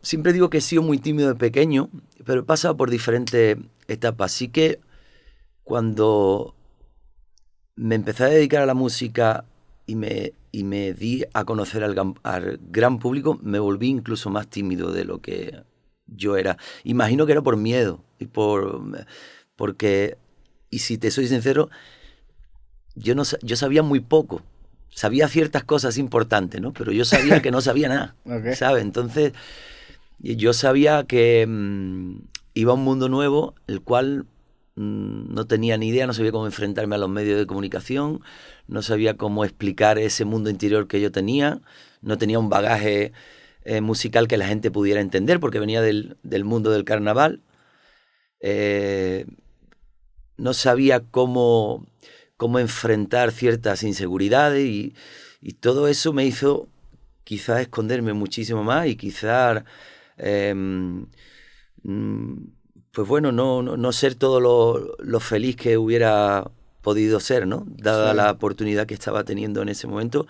siempre digo que he sido muy tímido de pequeño, pero he pasado por diferentes etapas. Así que cuando me empecé a dedicar a la música y me di a conocer al gran público, me volví incluso más tímido de lo que yo era. Imagino que era por miedo porque, y si te soy sincero, yo sabía muy poco. Sabía ciertas cosas importantes, ¿no? Pero yo sabía que no sabía nada, Okay. ¿sabes? Entonces, yo sabía que iba a un mundo nuevo, el cual no tenía ni idea, no sabía cómo enfrentarme a los medios de comunicación, no sabía cómo explicar ese mundo interior que yo tenía, no tenía un bagaje musical que la gente pudiera entender, porque venía del mundo del carnaval. Eh, no sabía cómo enfrentar ciertas inseguridades y todo eso me hizo quizás esconderme muchísimo más y quizás, pues bueno, no ser todo lo feliz que hubiera podido ser, ¿no? Sí. Dada la oportunidad que estaba teniendo en ese momento,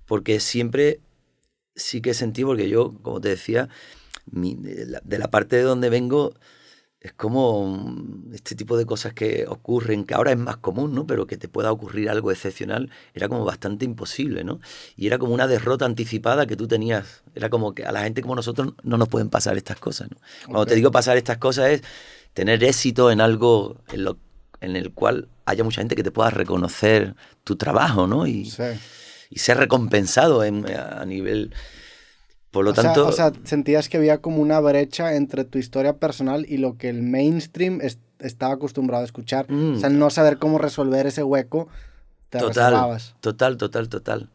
porque siempre sí que sentí, porque yo, como te decía, de la parte de donde vengo, es como este tipo de cosas que ocurren, que ahora es más común, ¿no? Pero que te pueda ocurrir algo excepcional, era como bastante imposible, ¿no? Y era como una derrota anticipada que tú tenías. Era como que a la gente como nosotros no nos pueden pasar estas cosas, ¿no? Cuando te Okay. digo pasar estas cosas es tener éxito en algo en el cual haya mucha gente que te pueda reconocer tu trabajo, ¿no? Sí. Y ser recompensado a nivel... Por lo O tanto, sea, sentías que había como una brecha entre tu historia personal y lo que el mainstream estaba acostumbrado a escuchar. O sea, el no saber cómo resolver ese hueco, te total, reservabas. total.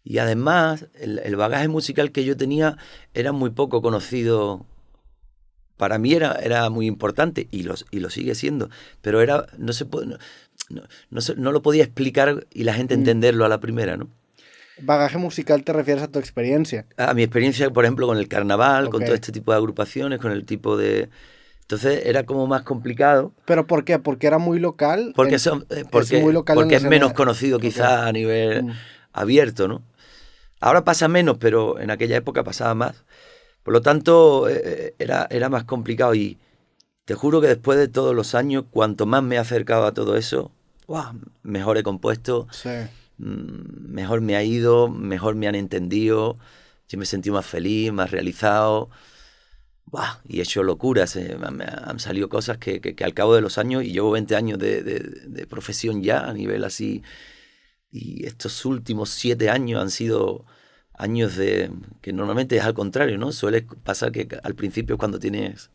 Y además, el bagaje musical que yo tenía era muy poco conocido. Para mí era muy importante y lo sigue siendo, pero no se puede, no lo podía explicar y la gente Mm. entenderlo a la primera, ¿no? Bagaje musical te refieres a tu experiencia. A mi experiencia, por ejemplo, con el carnaval, Ok. con todo este tipo de agrupaciones, con el tipo de... Entonces era como más complicado ¿Pero por qué? Porque era muy local. Es muy local en porque la es menos escena. conocido Ok. quizá a nivel Mm. abierto, ¿no? Ahora pasa menos, pero en aquella época pasaba más. Por lo tanto, era más complicado y te juro que después de todos los años, cuanto más me he acercado a todo eso, ¡guau!, mejor he compuesto, Sí. mejor me ha ido, mejor me han entendido, yo me he sentido más feliz, más realizado, ¡buah!, y he hecho locuras, me han salido cosas que al cabo de los años, y llevo 20 años de profesión ya a nivel así, y estos últimos 7 años han sido años que normalmente es al contrario, ¿no? Suele pasar que al principio cuando tienes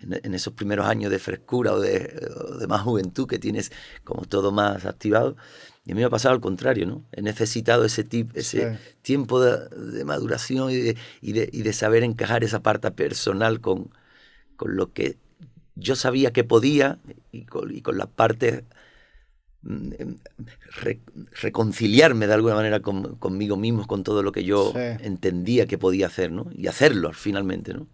en esos primeros años de frescura o de más juventud que tienes como todo más activado. Y a mí me ha pasado al contrario, ¿no? He necesitado Sí. ese tiempo de maduración y de saber encajar esa parte personal con lo que yo sabía que podía y con la parte re, reconciliarme de alguna manera conmigo mismo, con todo lo que yo Sí. entendía que podía hacer, ¿no? Y hacerlo finalmente, ¿no?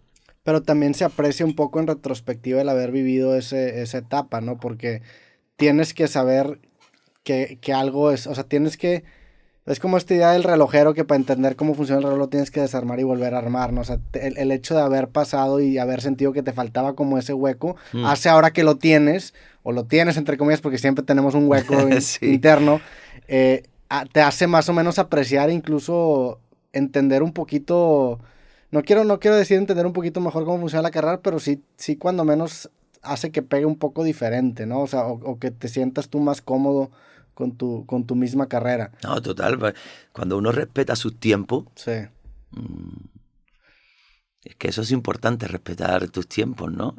Pero también se aprecia un poco en retrospectiva el haber vivido esa etapa, ¿no? Porque tienes que saber que algo es, o sea, tienes que, es como esta idea del relojero que para entender cómo funciona el reloj lo tienes que desarmar y volver a armar, ¿no? O sea, el hecho de haber pasado y haber sentido que te faltaba como ese hueco, Mm. hace ahora que lo tienes, o lo tienes entre comillas, porque siempre tenemos un hueco Sí. interno, te hace más o menos apreciar, incluso entender un poquito, no quiero decir entender un poquito mejor cómo funciona la carrera, pero sí cuando menos hace que pegue un poco diferente, ¿no? O sea, o que te sientas tú más cómodo con tu misma carrera. No, total. Cuando uno respeta sus tiempos, Sí, mm, es que eso es importante, respetar tus tiempos, ¿no?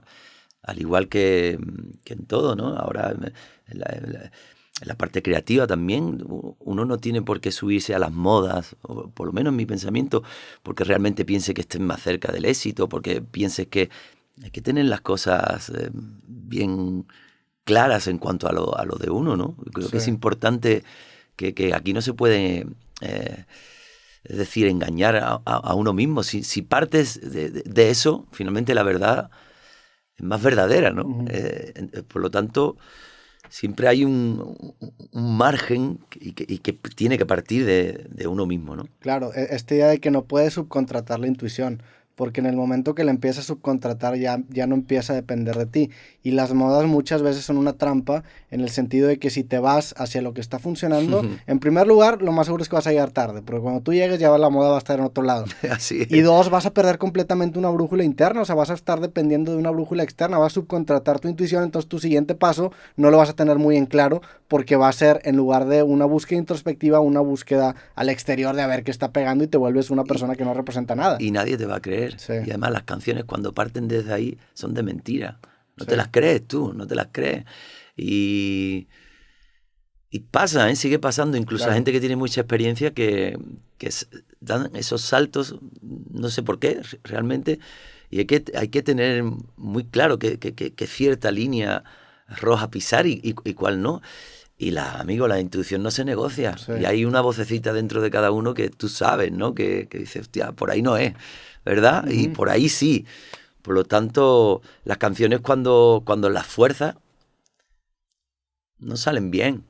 Al igual que en todo, ¿no? Ahora, en la parte creativa también, uno no tiene por qué subirse a las modas, o por lo menos en mi pensamiento, porque realmente piense que estés más cerca del éxito, porque pienses que hay que tener las cosas bien claras en cuanto a lo de uno, ¿no? Creo sí, que es importante que aquí no se puede, es decir, engañar a uno mismo. Si partes de eso, finalmente la verdad es más verdadera, ¿no? ujú. Por lo tanto, siempre hay un margen y que tiene que partir de uno mismo, ¿no? Claro, esta idea de que no puedes subcontratar la intuición. porque en el momento que le empiezas a subcontratar ya no empieza a depender de ti. Y las modas muchas veces son una trampa en el sentido de que si te vas hacia lo que está funcionando, en primer lugar, lo más seguro es que vas a llegar tarde, porque cuando tú llegues ya la moda va a estar en otro lado. Así es. Y dos, vas a perder completamente una brújula interna, o sea, vas a estar dependiendo de una brújula externa, vas a subcontratar tu intuición, entonces tu siguiente paso no lo vas a tener muy en claro, porque va a ser, en lugar de una búsqueda introspectiva, una búsqueda al exterior de a ver qué está pegando y te vuelves una persona que no representa nada. Y nadie te va a creer. Sí. Y además las canciones cuando parten desde ahí son de mentira. No te las crees tú, no te las crees. Y pasa, ¿eh? Sigue pasando. Incluso a gente que tiene mucha experiencia que dan esos saltos, no sé por qué, realmente. Y hay que tener muy claro que cierta línea roja pisar y cuál no. Y la intuición no se negocia. Sí. Y hay una vocecita dentro de cada uno que tú sabes, ¿no? Que dice, hostia, por ahí no es, ¿verdad? Y por ahí sí. Por lo tanto, las canciones cuando las fuerzas no salen bien.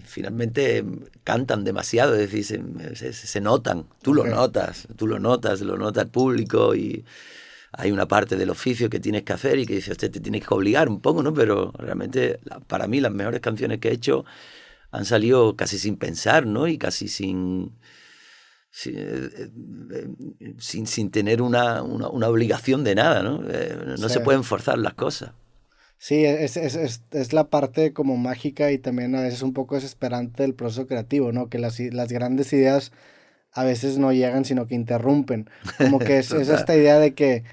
Finalmente cantan demasiado, es decir, se notan. Tú lo notas, lo nota el público y hay una parte del oficio que tienes que hacer y que dices, te tienes que obligar un poco, ¿no? Pero realmente, para mí, las mejores canciones que he hecho han salido casi sin pensar, ¿no? Y casi sin tener una obligación de nada, ¿no? No se pueden forzar las cosas. Sí, es la parte como mágica y también a veces un poco desesperante del proceso creativo, ¿no? Que las grandes ideas a veces no llegan, sino que interrumpen. Como que es esta idea de que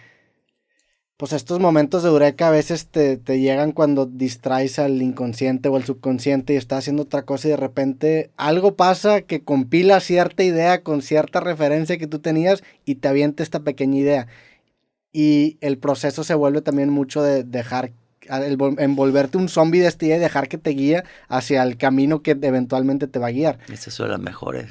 pues estos momentos de eureka a veces te llegan cuando distraes al inconsciente o al subconsciente y estás haciendo otra cosa y de repente algo pasa que compila cierta idea con cierta referencia que tú tenías y te avienta esta pequeña idea. Y el proceso se vuelve también mucho de dejar, envolverte un zombie de esta idea y dejar que te guíe hacia el camino que eventualmente te va a guiar. Esas son las mejores.